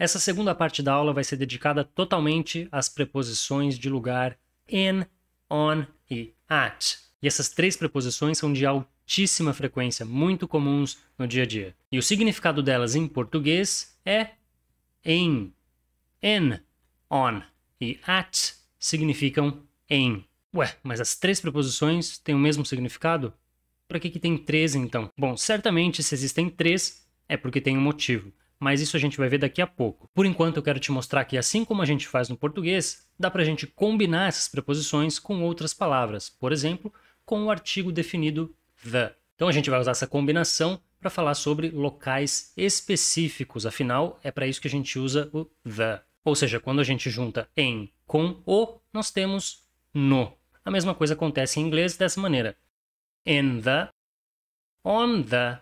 Essa segunda parte da aula vai ser dedicada totalmente às preposições de lugar in, on e at. E essas três preposições são de altíssima frequência, muito comuns no dia a dia. E o significado delas em português é em. In, on e at significam em. Ué, mas as três preposições têm o mesmo significado? Para que tem três, então? Bom, certamente se existem três, é porque tem um motivo. Mas isso a gente vai ver daqui a pouco. Por enquanto eu quero te mostrar que assim como a gente faz no português, dá pra gente combinar essas preposições com outras palavras. Por exemplo, com o artigo definido the. Então a gente vai usar essa combinação para falar sobre locais específicos. Afinal, é para isso que a gente usa o the. Ou seja, quando a gente junta em com o, nós temos no. A mesma coisa acontece em inglês dessa maneira. In the, on the,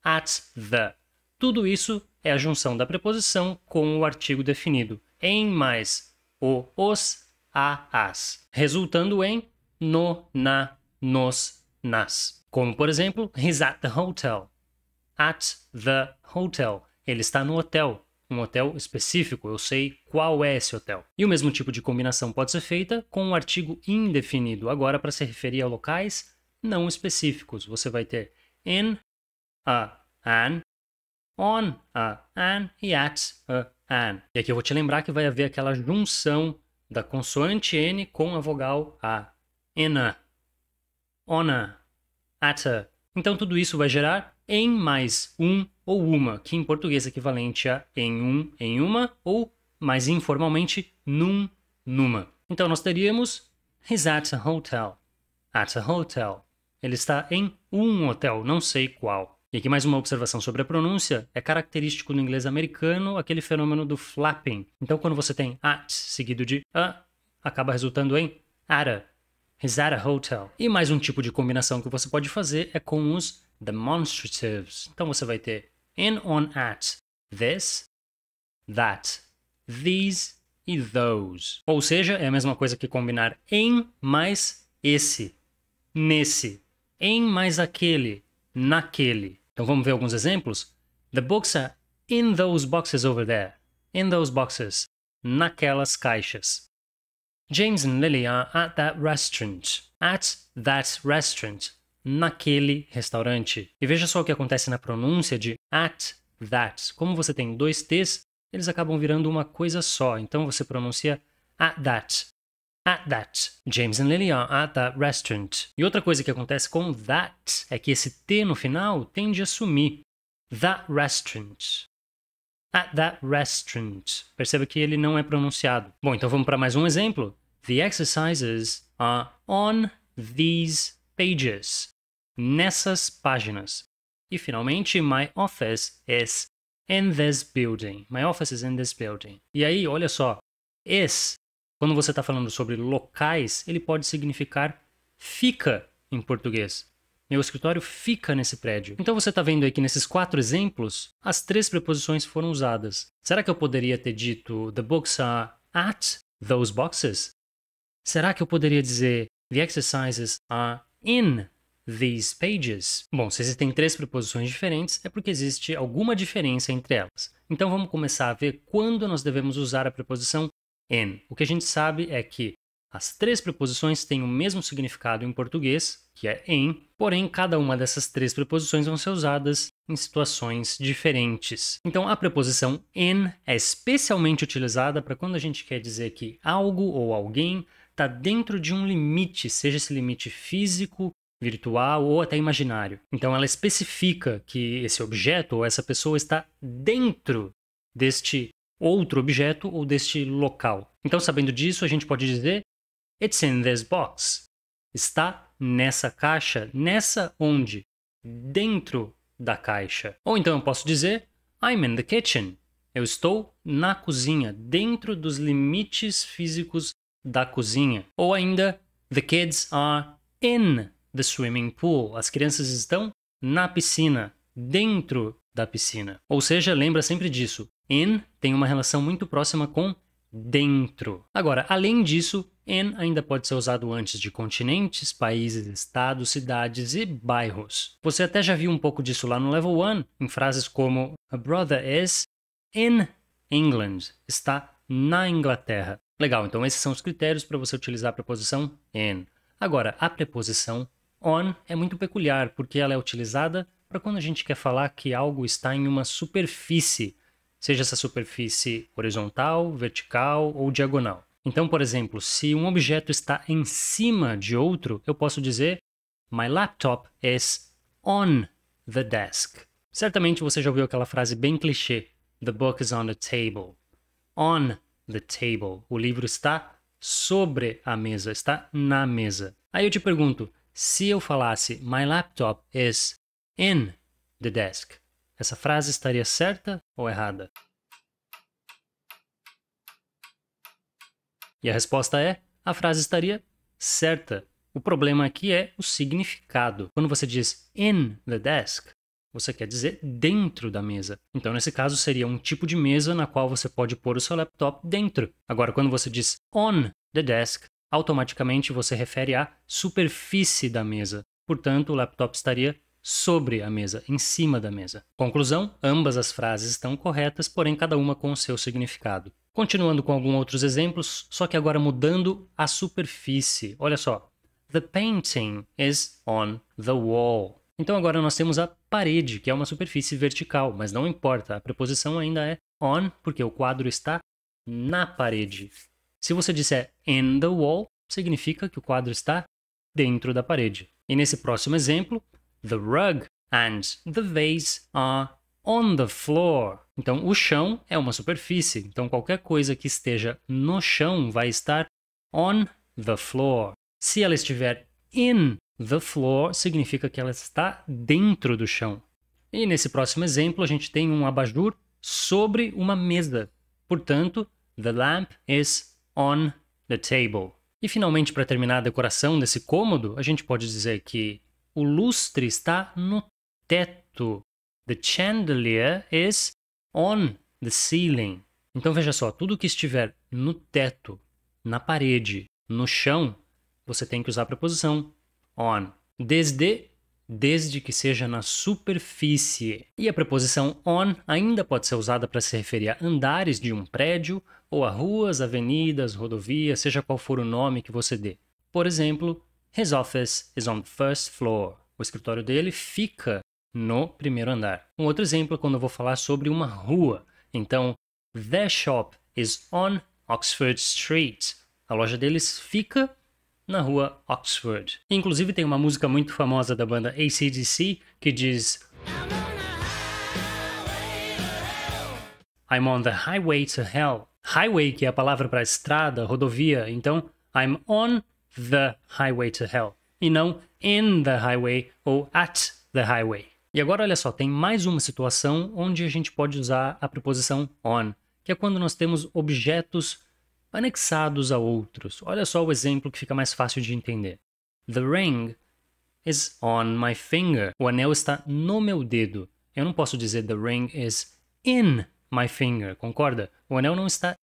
at the. Tudo isso é a junção da preposição com o artigo definido. Em mais o, os, a, as. Resultando em no, na, nos, nas. Como, por exemplo, he's at the hotel. At the hotel. Ele está no hotel. Um hotel específico, eu sei qual é esse hotel. E o mesmo tipo de combinação pode ser feita com o artigo indefinido, agora para se referir a locais não específicos. Você vai ter in, a, an, on, a, an e at, a, an. E aqui eu vou te lembrar que vai haver aquela junção da consoante N com a vogal A. In a, on a, at a. Então tudo isso vai gerar em mais um ou uma, que em português é equivalente a em um, em uma, ou mais informalmente, num, numa. Então nós teríamos he's at a hotel. At a hotel. Ele está em um hotel, não sei qual. E aqui mais uma observação sobre a pronúncia. É característico no inglês americano aquele fenômeno do flapping. Então quando você tem at seguido de a, acaba resultando em at a. He's at a hotel. E mais um tipo de combinação que você pode fazer é com os demonstratives. Então você vai ter in, on, at, this, that, these e those. Ou seja, é a mesma coisa que combinar em mais esse, nesse, em mais aquele, naquele. Então vamos ver alguns exemplos? The books are in those boxes over there. In those boxes. Naquelas caixas. James and Lily are at that restaurant. At that restaurant. Naquele restaurante. E veja só o que acontece na pronúncia de at that. Como você tem dois T's, eles acabam virando uma coisa só. Então você pronuncia at that. At that. James and Lily are at that restaurant. E outra coisa que acontece com that é que esse T no final tende a sumir. That restaurant. At that restaurant. Perceba que ele não é pronunciado. Bom, então vamos para mais um exemplo. The exercises are on these pages. Nessas páginas. E finalmente, my office is in this building. My office is in this building. E aí, olha só. Is, quando você está falando sobre locais, ele pode significar fica em português. Meu escritório fica nesse prédio. Então você está vendo aí que nesses 4 exemplos, as 3 preposições foram usadas. Será que eu poderia ter dito the books are at those boxes? Será que eu poderia dizer the exercises are in these pages? Bom, se existem 3 preposições diferentes, é porque existe alguma diferença entre elas. Então vamos começar a ver quando nós devemos usar a preposição in. O que a gente sabe é que as 3 preposições têm o mesmo significado em português, que é em, porém cada uma dessas 3 preposições vão ser usadas em situações diferentes. Então a preposição in é especialmente utilizada para quando a gente quer dizer que algo ou alguém está dentro de um limite, seja esse limite físico, virtual ou até imaginário. Então ela especifica que esse objeto ou essa pessoa está dentro deste outro objeto ou deste local. Então, sabendo disso, a gente pode dizer it's in this box. Está nessa caixa, nessa onde? Dentro da caixa. Ou então eu posso dizer I'm in the kitchen. Eu estou na cozinha, dentro dos limites físicos da cozinha. Ou ainda the kids are in the swimming pool. As crianças estão na piscina, dentro da piscina. Ou seja, lembra sempre disso. In tem uma relação muito próxima com dentro. Agora, além disso, in ainda pode ser usado antes de continentes, países, estados, cidades e bairros. Você até já viu um pouco disso lá no Level 1, em frases como A brother is in England. Está na Inglaterra. Legal, então esses são os critérios para você utilizar a preposição in. Agora, a preposição on é muito peculiar, porque ela é utilizada para quando a gente quer falar que algo está em uma superfície, seja essa superfície horizontal, vertical ou diagonal. Então, por exemplo, se um objeto está em cima de outro, eu posso dizer My laptop is on the desk. Certamente você já ouviu aquela frase bem clichê, The book is on the table. On the table. O livro está sobre a mesa, está na mesa. Aí eu te pergunto, se eu falasse My laptop is in the desk, essa frase estaria certa ou errada? E a resposta é, a frase estaria certa. O problema aqui é o significado. Quando você diz in the desk, você quer dizer dentro da mesa. Então, nesse caso, seria um tipo de mesa na qual você pode pôr o seu laptop dentro. Agora, quando você diz on the desk, automaticamente você refere à superfície da mesa. Portanto, o laptop estaria sobre a mesa, em cima da mesa. Conclusão, ambas as frases estão corretas, porém cada uma com o seu significado. Continuando com alguns outros exemplos, só que agora mudando a superfície. Olha só. The painting is on the wall. Então agora nós temos a parede, que é uma superfície vertical, mas não importa, a preposição ainda é on, porque o quadro está na parede. Se você disser in the wall, significa que o quadro está dentro da parede. E nesse próximo exemplo, the rug and the vase are on the floor. Então, o chão é uma superfície. Então, qualquer coisa que esteja no chão vai estar on the floor. Se ela estiver in the floor, significa que ela está dentro do chão. E nesse próximo exemplo, a gente tem um abajur sobre uma mesa. Portanto, the lamp is on the table. E finalmente, para terminar a decoração desse cômodo, a gente pode dizer que o lustre está no teto. The chandelier is on the ceiling. Então veja só, tudo que estiver no teto, na parede, no chão, você tem que usar a preposição on. Desde que seja na superfície. E a preposição on ainda pode ser usada para se referir a andares de um prédio ou a ruas, avenidas, rodovias, seja qual for o nome que você dê. Por exemplo, his office is on the first floor. O escritório dele fica no primeiro andar. Um outro exemplo é quando eu vou falar sobre uma rua. Então, their shop is on Oxford Street. A loja deles fica na rua Oxford. Inclusive tem uma música muito famosa da banda AC/DC que diz I'm on the highway to hell. Highway, que é a palavra para estrada, rodovia. Então, I'm on the highway to hell. E não in the highway ou at the highway. E agora, olha só, tem mais uma situação onde a gente pode usar a preposição on, que é quando nós temos objetos anexados a outros. Olha só o exemplo que fica mais fácil de entender. The ring is on my finger. O anel está no meu dedo. Eu não posso dizer the ring is in my finger, concorda? O anel não está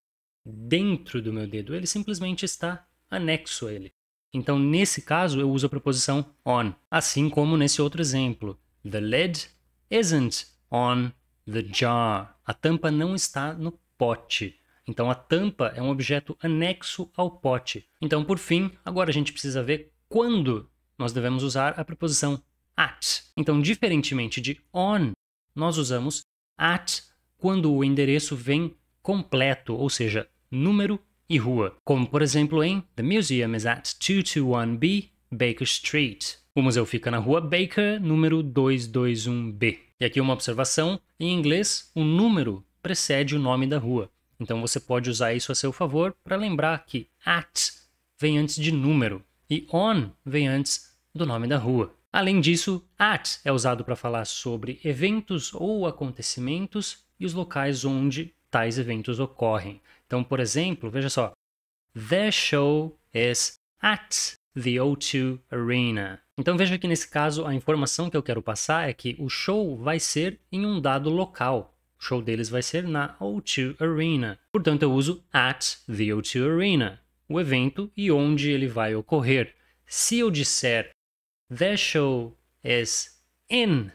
dentro do meu dedo, ele simplesmente está anexo a ele. Então, nesse caso, eu uso a preposição on, assim como nesse outro exemplo. The lid isn't on the jar. A tampa não está no pote. Então, a tampa é um objeto anexo ao pote. Então, por fim, agora a gente precisa ver quando nós devemos usar a preposição at. Então, diferentemente de on, nós usamos at quando o endereço vem completo, ou seja, número e rua. Como, por exemplo, em The museum is at 221B Baker Street. O museu fica na rua Baker, número 221B. E aqui uma observação, em inglês, o número precede o nome da rua. Então você pode usar isso a seu favor para lembrar que at vem antes de número e on vem antes do nome da rua. Além disso, at é usado para falar sobre eventos ou acontecimentos e os locais onde tais eventos ocorrem. Então, por exemplo, veja só, their show is at the O2 Arena. Então veja que nesse caso a informação que eu quero passar é que o show vai ser em um dado local. O show deles vai ser na O2 Arena. Portanto, eu uso at the O2 Arena, o evento e onde ele vai ocorrer. Se eu disser their show is in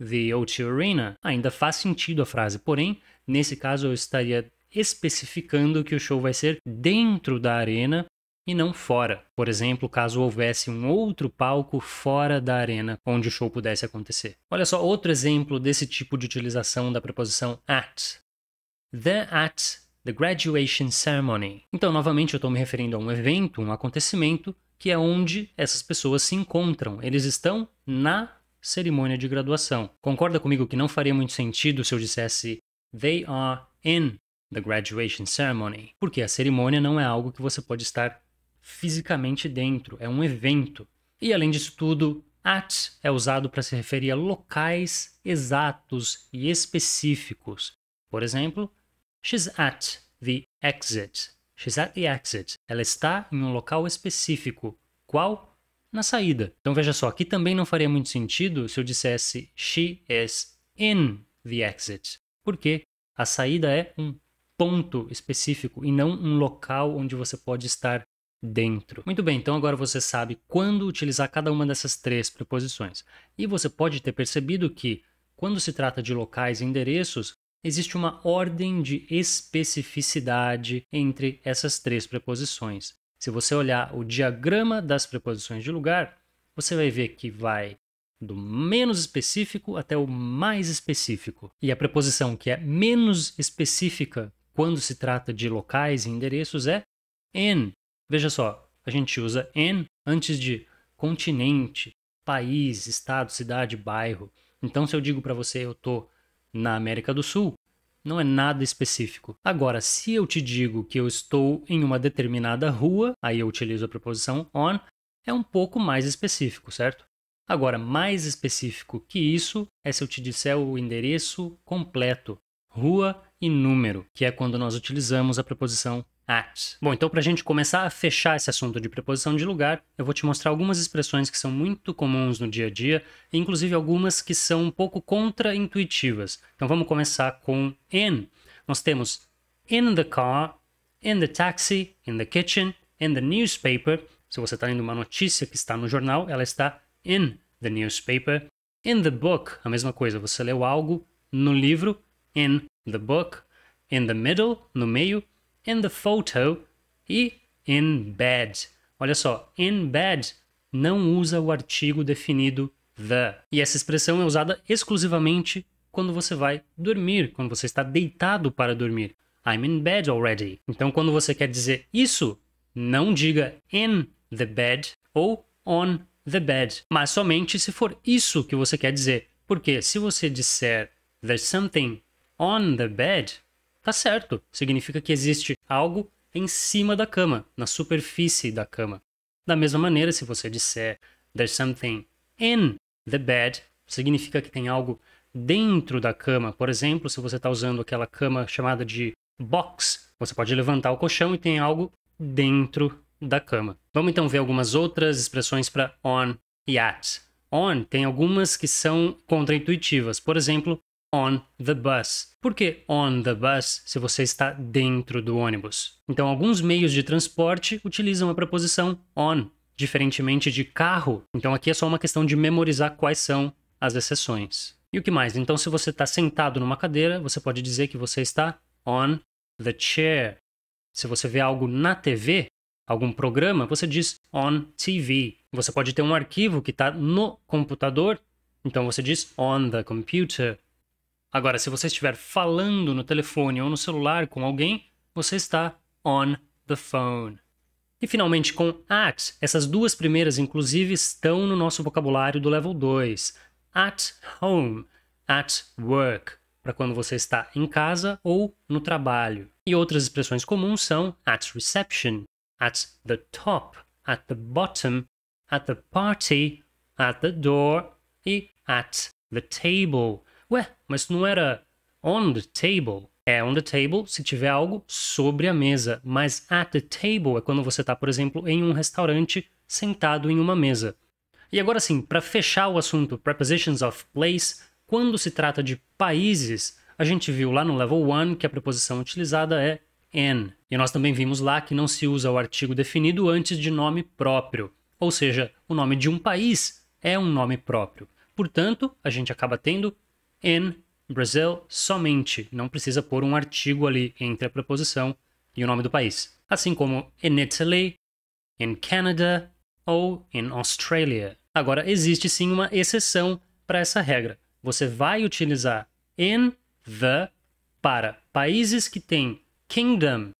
the O2 Arena. Ainda faz sentido a frase, porém, nesse caso eu estaria especificando que o show vai ser dentro da arena e não fora. Por exemplo, caso houvesse um outro palco fora da arena onde o show pudesse acontecer. Olha só, outro exemplo desse tipo de utilização da preposição at. They're at the graduation ceremony. Então, novamente, eu estou me referindo a um evento, um acontecimento, que é onde essas pessoas se encontram. Eles estão na cerimônia de graduação. Concorda comigo que não faria muito sentido se eu dissesse they are in the graduation ceremony? Porque a cerimônia não é algo que você pode estar fisicamente dentro, é um evento. E além disso tudo, at é usado para se referir a locais exatos e específicos. Por exemplo, she's at the exit. She's at the exit. Ela está em um local específico. Qual? Na saída. Então veja só, aqui também não faria muito sentido se eu dissesse she is in the exit. Porque a saída é um ponto específico e não um local onde você pode estar dentro. Muito bem, então agora você sabe quando utilizar cada uma dessas três preposições. E você pode ter percebido que, quando se trata de locais e endereços, existe uma ordem de especificidade entre essas três preposições. Se você olhar o diagrama das preposições de lugar, você vai ver que vai do menos específico até o mais específico. E a preposição que é menos específica quando se trata de locais e endereços é in. Veja só, a gente usa in antes de continente, país, estado, cidade, bairro. Então, se eu digo para você eu estou na América do Sul, não é nada específico. Agora, se eu te digo que eu estou em uma determinada rua, aí eu utilizo a preposição on, é um pouco mais específico, certo? Agora, mais específico que isso é se eu te disser o endereço completo, rua e número, que é quando nós utilizamos a preposição at. Bom, então para a gente começar a fechar esse assunto de preposição de lugar, eu vou te mostrar algumas expressões que são muito comuns no dia a dia, e inclusive algumas que são um pouco contra-intuitivas. Então vamos começar com in. Nós temos in the car, in the taxi, in the kitchen, in the newspaper. Se você está lendo uma notícia que está no jornal, ela está in the newspaper. In the book, a mesma coisa, você leu algo no livro, in the book. In the middle, no meio. In the photo e in bed. Olha só, in bed não usa o artigo definido the. E essa expressão é usada exclusivamente quando você vai dormir, quando você está deitado para dormir. I'm in bed already. Então, quando você quer dizer isso, não diga in the bed ou on the bed, mas somente se for isso que você quer dizer. Porque se você disser there's something on the bed, tá certo, significa que existe algo em cima da cama, na superfície da cama. Da mesma maneira, se você disser there's something in the bed, significa que tem algo dentro da cama. Por exemplo, se você está usando aquela cama chamada de box, você pode levantar o colchão e tem algo dentro da cama. Vamos então ver algumas outras expressões para on e at. On tem algumas que são contraintuitivas. Por exemplo, on the bus. Por que on the bus se você está dentro do ônibus? Então, alguns meios de transporte utilizam a preposição on, diferentemente de carro. Então, aqui é só uma questão de memorizar quais são as exceções. E o que mais? Então, se você está sentado numa cadeira, você pode dizer que você está on the chair. Se você vê algo na TV, algum programa, você diz on TV. Você pode ter um arquivo que está no computador, então você diz on the computer. Agora, se você estiver falando no telefone ou no celular com alguém, você está on the phone. E finalmente com at, essas duas primeiras inclusive estão no nosso vocabulário do level 2. At home, at work, para quando você está em casa ou no trabalho. E outras expressões comuns são at reception, at the top, at the bottom, at the party, at the door e at the table. Ué, mas não era on the table? É on the table se tiver algo sobre a mesa, mas at the table é quando você está, por exemplo, em um restaurante sentado em uma mesa. E agora sim, para fechar o assunto prepositions of place, quando se trata de países, a gente viu lá no level 1 que a preposição utilizada é in. E nós também vimos lá que não se usa o artigo definido antes de nome próprio. Ou seja, o nome de um país é um nome próprio. portanto, a gente acaba tendo in Brazil somente. Não precisa pôr um artigo ali entre a preposição e o nome do país. Assim como in Italy, in Canada ou in Australia. Agora, existe sim uma exceção para essa regra. Você vai utilizar in the para países que têm kingdom,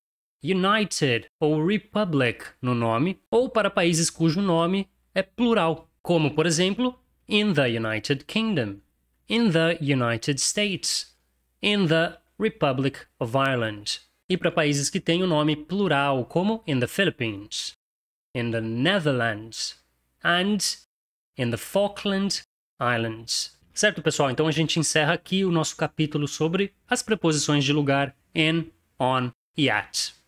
United ou Republic no nome, ou para países cujo nome é plural, como, por exemplo, in the United Kingdom, in the United States, in the Republic of Ireland. E para países que têm o nome plural, como in the Philippines, in the Netherlands and in the Falkland Islands. Certo, pessoal? Então a gente encerra aqui o nosso capítulo sobre as preposições de lugar in, on e at.